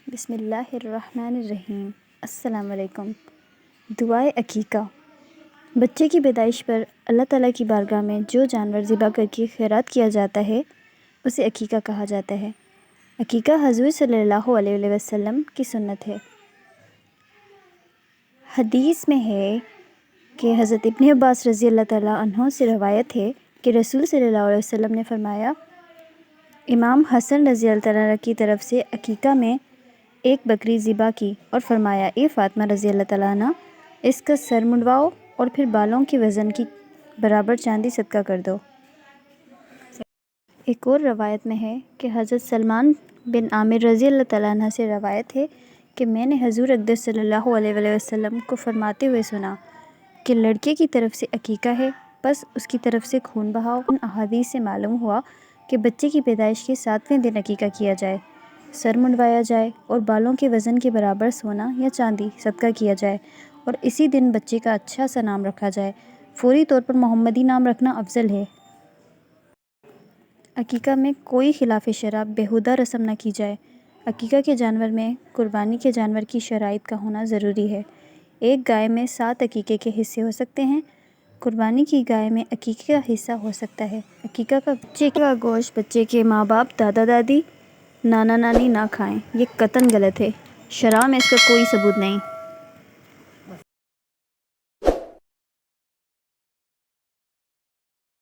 بسم اللہ الرحمن الرحیم۔ السلام علیکم۔ دعائے عقیقہ۔ بچے کی پیدائش پر اللہ تعالیٰ کی بارگاہ میں جو جانور ذبح کر کے خیرات کیا جاتا ہے اسے عقیقہ کہا جاتا ہے۔ عقیقہ حضور صلی اللہ علیہ وسلم کی سنت ہے۔ حدیث میں ہے کہ حضرت ابن عباس رضی اللہ تعالیٰ عنہ سے روایت ہے کہ رسول صلی اللہ علیہ وسلم نے فرمایا، امام حسن رضی اللہ تعالیٰ کی طرف سے عقیقہ میں ایک بکری ذبح کی اور فرمایا، اے فاطمہ رضی اللہ تعالیٰ عنہ، اس کا سر منڈواؤ اور پھر بالوں کے وزن کی برابر چاندی صدقہ کر دو۔ ایک اور روایت میں ہے کہ حضرت سلمان بن عامر رضی اللہ تعالیٰ عنہ سے روایت ہے کہ میں نے حضور اقدس صلی اللہ علیہ وسلم کو فرماتے ہوئے سنا کہ لڑکے کی طرف سے عقیقہ ہے، بس اس کی طرف سے خون بہاؤ۔ ان احادیث سے معلوم ہوا کہ بچے کی پیدائش کے 7ویں دن عقیقہ کیا جائے، سر منڈوایا جائے اور بالوں کے وزن کے برابر سونا یا چاندی صدقہ کیا جائے اور اسی دن بچے کا اچھا سا نام رکھا جائے۔ فوری طور پر محمدی نام رکھنا افضل ہے۔ عقیقہ میں کوئی خلاف شرع بیہودہ رسم نہ کی جائے۔ عقیقہ کے جانور میں قربانی کے جانور کی شرائط کا ہونا ضروری ہے۔ ایک گائے میں 7 عقیقے کے حصے ہو سکتے ہیں۔ قربانی کی گائے میں عقیقے کا حصہ ہو سکتا ہے۔ عقیقہ کا بچے کا گوشت بچے کے ماں باپ، دادا دادی، نانا نانی نہ کھائیں، یہ قطعاً غلط ہے۔ شرع میں اس کا کوئی ثبوت نہیں۔